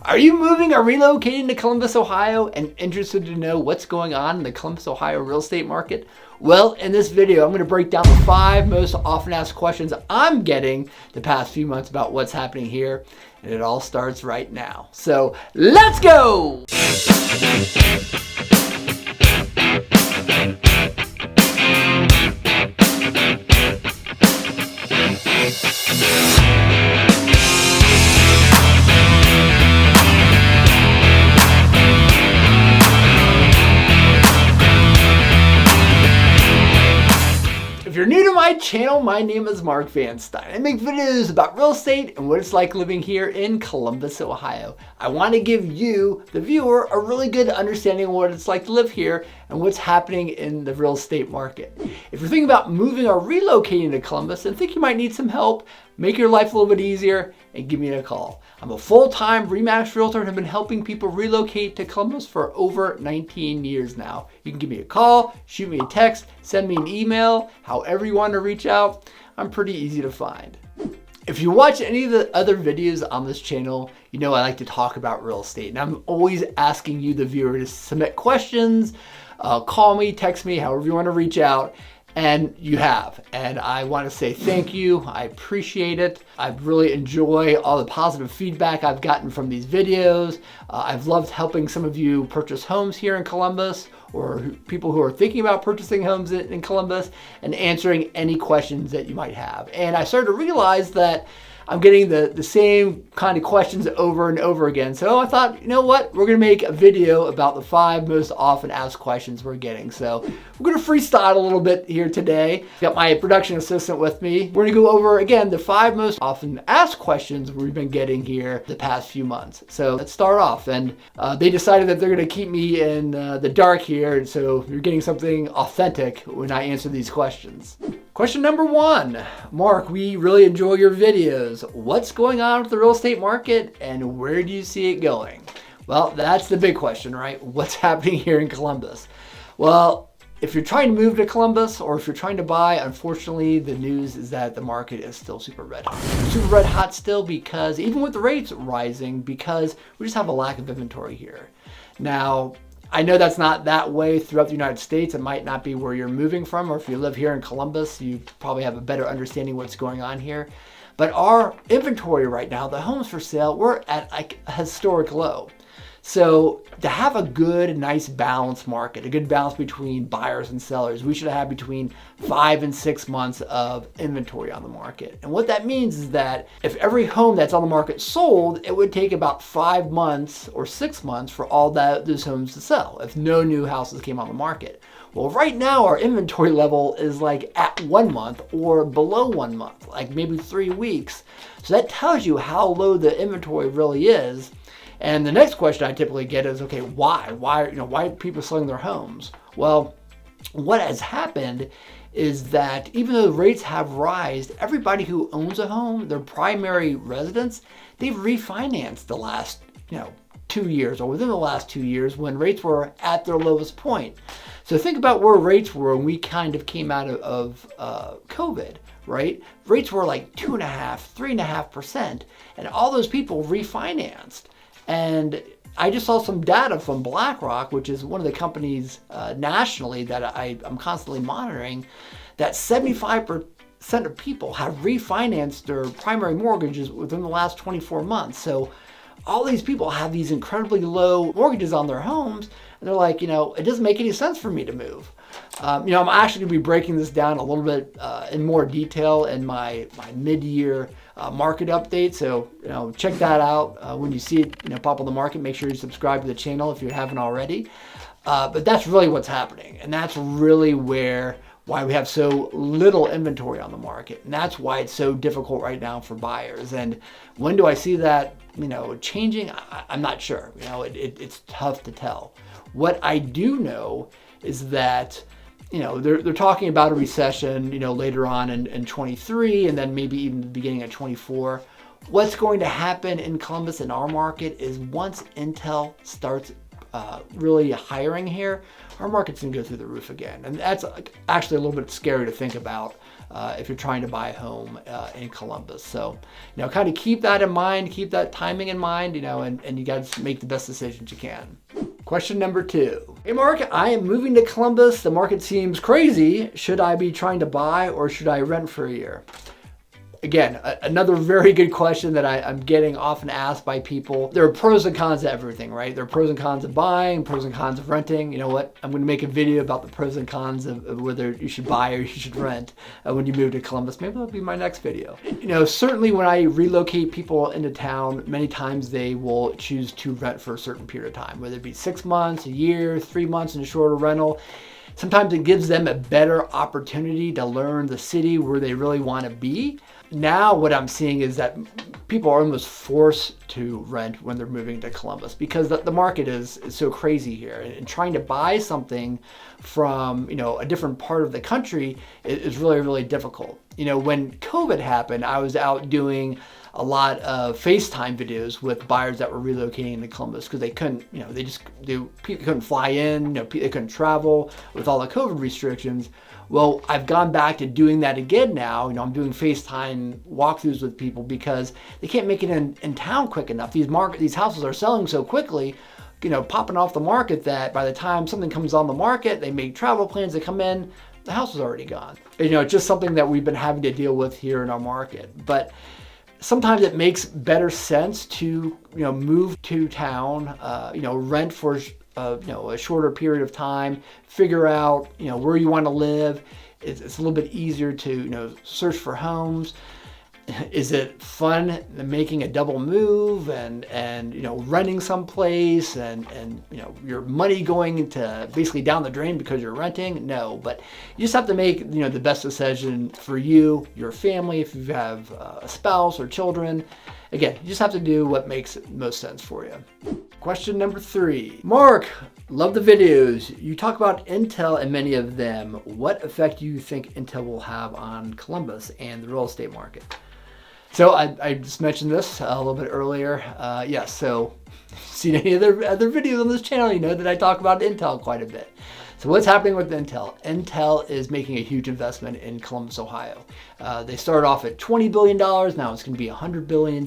Are you moving or relocating to Columbus, Ohio and interested to know what's going on in the Columbus, Ohio real estate market? Well, in this video, I'm going to break down the 5 most often asked questions I'm getting the past few months about what's happening here. And it all starts right now. So let's go! If you're new to my channel, my name is Mark Vanstein. I make videos about real estate and what it's like living here in Columbus, Ohio. I want to give you, the viewer, a really good understanding of what it's like to live here and what's happening in the real estate market. If you're thinking about moving or relocating to Columbus and think you might need some help, make your life a little bit easier, and give me a call. I'm a full-time RE/MAX realtor and have been helping people relocate to Columbus for over 19 years now. You can give me a call, shoot me a text, send me an email, however you want to reach out. I'm pretty easy to find. If you watch any of the other videos on this channel, you know I like to talk about real estate, and I'm always asking you, the viewer, to submit questions, call me, text me, however you want to reach out. And you have, and I want to say thank you. I appreciate it. I really enjoy all the positive feedback I've gotten from these videos. I've loved helping some of you purchase homes here in Columbus, or people who are thinking about purchasing homes in Columbus, and answering any questions that you might have. And I started to realize that I'm getting the same kind of questions over and over again. So I thought, you know what? We're going to make a video about the 5 most often asked questions we're getting. So we're going to freestyle a little bit here today. Got my production assistant with me. We're going to go over, again, the 5 most often asked questions we've been getting here the past few months. So let's start off. And they decided that they're going to keep me in the dark here. And so you're getting something authentic when I answer these questions. Question number 1. Mark, we really enjoy your videos. What's going on with the real estate market and where do you see it going? Well, that's the big question, right? What's happening here in Columbus? Well, if you're trying to move to Columbus or if you're trying to buy, unfortunately, the news is that the market is still super red hot. Super red hot still because even with the rates rising, because we just have a lack of inventory here. Now, I know that's not that way throughout the United States. It might not be where you're moving from, or if you live here in Columbus, you probably have a better understanding what's going on here. But our inventory right now, the homes for sale, we're at like a historic low. So to have a good, nice balanced market, a good balance between buyers and sellers, we should have between 5 and 6 months of inventory on the market. And what that means is that if every home that's on the market sold, it would take about 5 months or 6 months for all those homes to sell if no new houses came on the market. Well, right now our inventory level is like at 1 month or below 1 month, like maybe 3 weeks. So that tells you how low the inventory really is. And the next question I typically get is, okay, why? Why are people selling their homes? Well, what has happened is that even though the rates have risen, everybody who owns a home, their primary residence, they've refinanced the last, 2 years or within the last 2 years when rates were at their lowest point. So think about where rates were when we kind of came out of COVID, right? Rates were like 2.5%, 3.5%, and all those people refinanced. And I just saw some data from BlackRock, which is one of the companies nationally that I'm constantly monitoring, that 75% of people have refinanced their primary mortgages within the last 24 months. So all these people have these incredibly low mortgages on their homes, and they're like, it doesn't make any sense for me to move. I'm actually going to be breaking this down a little bit in more detail in my mid-year market update. So, check that out when you see it, pop on the market. Make sure you subscribe to the channel if you haven't already. But that's really what's happening, and that's really why we have so little inventory on the market, and that's why it's so difficult right now for buyers. And when do I see that, changing? I'm not sure. It's tough to tell. What I do know is that, they're talking about a recession, later on in 23, and then maybe even the beginning of 24. What's going to happen in Columbus in our market is once Intel starts really hiring here, our market's gonna go through the roof again. And that's actually a little bit scary to think about. if you're trying to buy a home in Columbus. So, kind of keep that in mind, keep that timing in mind, and you got to make the best decisions you can. Question number 2. Hey Mark, I am moving to Columbus. The market seems crazy. Should I be trying to buy or should I rent for a year? Again, another very good question that I'm getting often asked by people. There are pros and cons to everything, right? There are pros and cons of buying, pros and cons of renting. You know what? I'm going to make a video about the pros and cons of whether you should buy or you should rent when you move to Columbus. Maybe that'll be my next video. Certainly when I relocate people into town, many times they will choose to rent for a certain period of time, whether it be 6 months, a year, 3 months in a shorter rental. Sometimes it gives them a better opportunity to learn the city where they really want to be. Now what I'm seeing is that people are almost forced to rent when they're moving to Columbus because the market is so crazy here, and trying to buy something from a different part of the country is really, really difficult. When COVID happened, I was out doing a lot of FaceTime videos with buyers that were relocating to Columbus because they couldn't, people couldn't fly in, they couldn't travel with all the COVID restrictions. Well, I've gone back to doing that again now. I'm doing FaceTime walkthroughs with people because they can't make it in town quick enough. These houses are selling so quickly, popping off the market, that by the time something comes on the market, they make travel plans to come in, the house is already gone. It's just something that we've been having to deal with here in our market. But sometimes it makes better sense to move to town, rent for a shorter period of time, figure out where you want to live. It's a little bit easier to search for homes. Is it fun making a double move and renting someplace and your money going into basically down the drain because you're renting? No, but you just have to make the best decision for you, your family, if you have a spouse or children. Again, you just have to do what makes most sense for you. Question number 3. Mark, love the videos. You talk about Intel in many of them. What effect do you think Intel will have on Columbus and the real estate market? So I just mentioned this a little bit earlier. Yes, so if you've seen any other videos on this channel, you know that I talk about Intel quite a bit. So what's happening with Intel? Intel is making a huge investment in Columbus, Ohio. They started off at $20 billion. Now it's going to be $100 billion.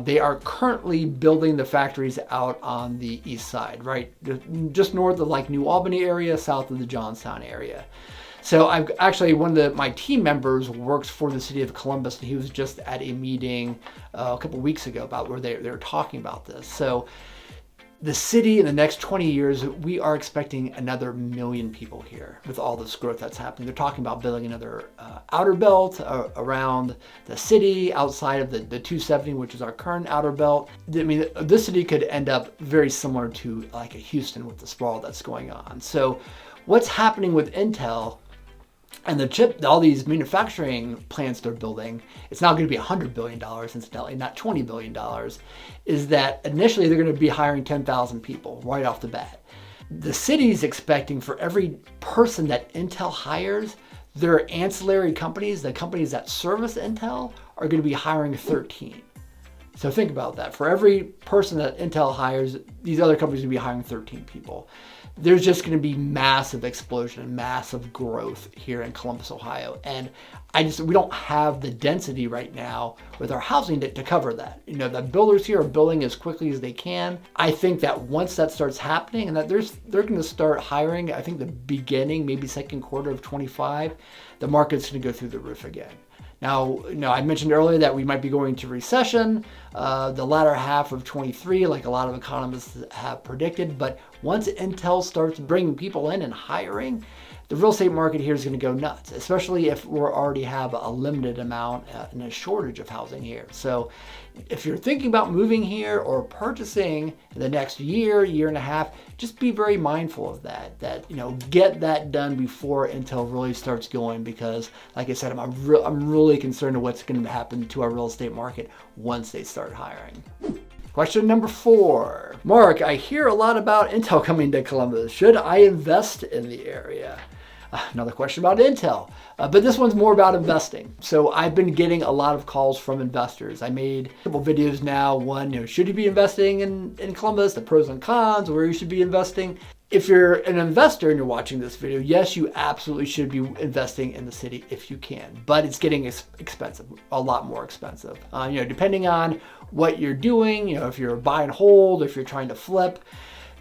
They are currently building the factories out on the east side, right? Just north of New Albany area, south of the Johnstown area. So I've actually, one of my team members works for the city of Columbus, and he was just at a meeting a couple weeks ago about where they were talking about this. So the city in the next 20 years, we are expecting another 1 million people here with all this growth that's happening. They're talking about building another outer belt around the city outside of the 270, which is our current outer belt. I mean, this city could end up very similar to like a Houston with the sprawl that's going on. So what's happening with Intel and all these manufacturing plants they're building, it's now going to be $100 billion incidentally, not $20 billion, is that initially they're going to be hiring 10,000 people right off the bat. The city's expecting for every person that Intel hires, their ancillary companies, the companies that service Intel, are going to be hiring 13. So think about that. For every person that Intel hires, these other companies will be hiring 13 people. There's just going to be massive explosion, massive growth here in Columbus, Ohio. And we don't have the density right now with our housing to cover that. The builders here are building as quickly as they can. I think that once that starts happening and that they're going to start hiring, I think the beginning, maybe second quarter of 25, the market's going to go through the roof again. Now, I mentioned earlier that we might be going to recession, the latter half of 23, like a lot of economists have predicted. But once Intel starts bringing people in and hiring, the real estate market here is going to go nuts, especially if we already have a limited amount and a shortage of housing here. So if you're thinking about moving here or purchasing in the next year, year and a half, just be very mindful of that, get that done before Intel really starts going, because like I said, I'm really concerned of what's going to happen to our real estate market once they start hiring. Question number 4. Mark, I hear a lot about Intel coming to Columbus. Should I invest in the area? Another question about Intel, but this one's more about investing. So I've been getting a lot of calls from investors. I made a couple videos now. One, should you be investing in Columbus, the pros and cons, where you should be investing. if you're an investor and you're watching this video, yes, you absolutely should be investing in the city if you can, but it's getting expensive, a lot more expensive. Depending on what you're doing, if you're buy and hold, if you're trying to flip,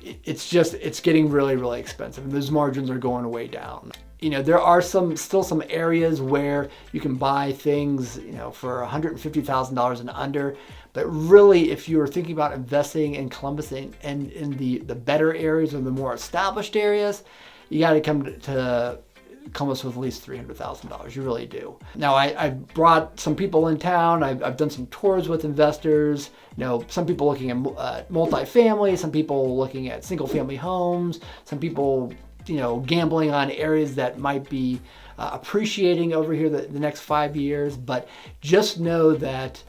it's getting really, really expensive, and those margins are going way down. There are still some areas where you can buy things, for $150,000 and under. But really, if you're thinking about investing in Columbus and in the better areas or the more established areas, you got to come to Columbus with at least $300,000. You really do. Now, I've brought some people in town. I've done some tours with investors. Some people looking at multifamily, some people looking at single family homes, some people gambling on areas that might be appreciating over here the next 5 years. But just know that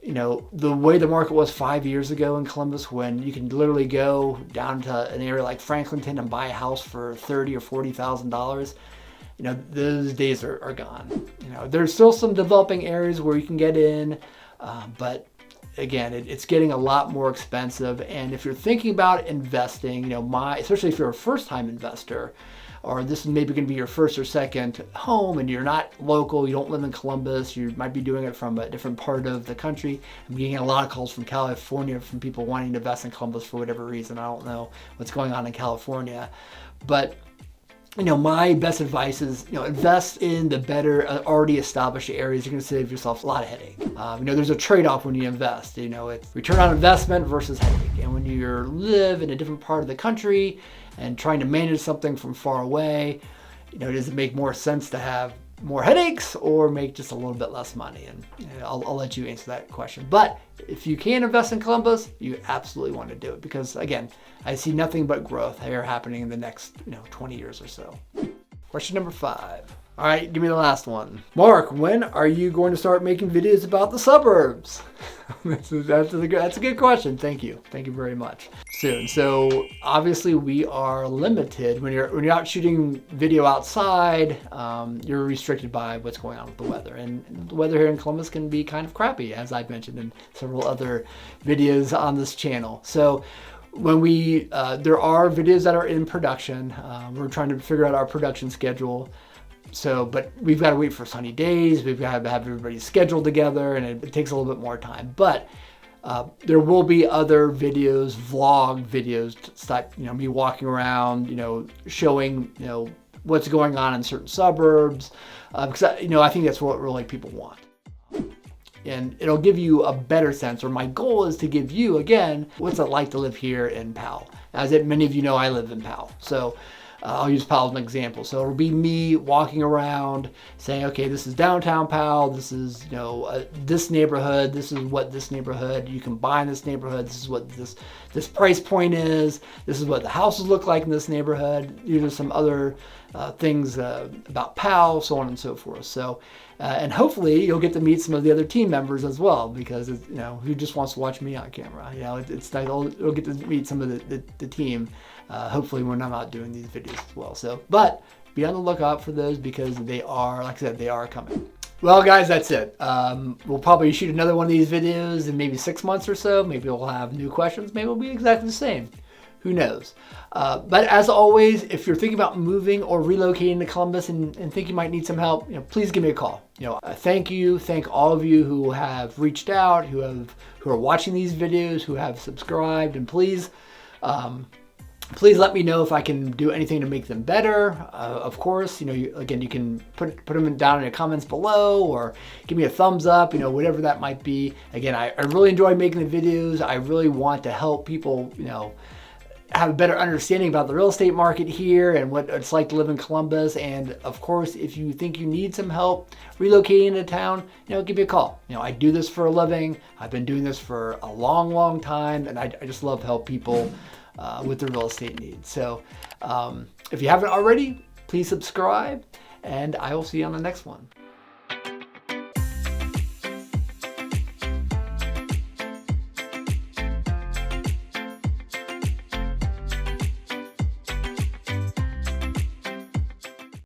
the way the market was 5 years ago in Columbus, when you can literally go down to an area like Franklinton and buy a house for $30,000 or $40,000, those days are gone. There's still some developing areas where you can get in, but again, it's getting a lot more expensive. And if you're thinking about investing, especially if you're a first-time investor, or this is maybe going to be your first or second home and you're not local, you don't live in Columbus, you might be doing it from a different part of the country. I'm getting a lot of calls from California from people wanting to invest in Columbus for whatever reason. I don't know what's going on in California. But my best advice is, invest in the better, already established areas. You're going to save yourself a lot of headache. There's a trade-off when you invest. It's return on investment versus headache. And when you live in a different part of the country and trying to manage something from far away, does it make more sense to have more headaches or make just a little bit less money? And I'll let you answer that question. But if you can invest in Columbus, you absolutely want to do it, because again, I see nothing but growth here happening in the next 20 years or so. Question number 5. All right, give me the last one. Mark, when are you going to start making videos about the suburbs? That's a good question. Thank you. Thank you very much. Soon. So obviously we are limited when you're out shooting video outside. You're restricted by what's going on with the weather, and the weather here in Columbus can be kind of crappy, as I've mentioned in several other videos on this channel. So when there are videos that are in production, we're trying to figure out our production schedule. But we've got to wait for sunny days. We've got to have everybody scheduled together, and it takes a little bit more time. But there will be other videos, vlog videos, me walking around, showing, what's going on in certain suburbs, because I think that's what really people want. And it'll give you a better sense, or my goal is to give you, again, what's it like to live here in Powell. As many of you know, I live in Powell. So I'll use Powell as an example. So it'll be me walking around saying, okay, this is downtown Powell. This is, this neighborhood. This is what this neighborhood, you can buy in this neighborhood. This is what this price point is. This is what the houses look like in this neighborhood. These are some other things about Powell, so on and so forth. So, and hopefully you'll get to meet some of the other team members as well, because who just wants to watch me on camera? It's nice. You'll get to meet some of the team. Hopefully when I'm out doing these videos as well. So, but be on the lookout for those, because they are, like I said, they are coming. Well, guys, that's it. We'll probably shoot another one of these videos in maybe 6 months or so. Maybe we'll have new questions. Maybe it'll be exactly the same. Who knows? But as always, if you're thinking about moving or relocating to Columbus and think you might need some help, please give me a call. Thank all of you who have reached out, who are watching these videos, who have subscribed, and please let me know if I can do anything to make them better. Of course, again, you can put them down in the comments below, or give me a thumbs up, whatever that might be. Again, I really enjoy making the videos. I really want to help people, have a better understanding about the real estate market here and what it's like to live in Columbus. And of course, if you think you need some help relocating to town, give me a call. I do this for a living. I've been doing this for a long, long time, and I just love to help people with their real estate needs. So if you haven't already, please subscribe, and I will see you on the next one.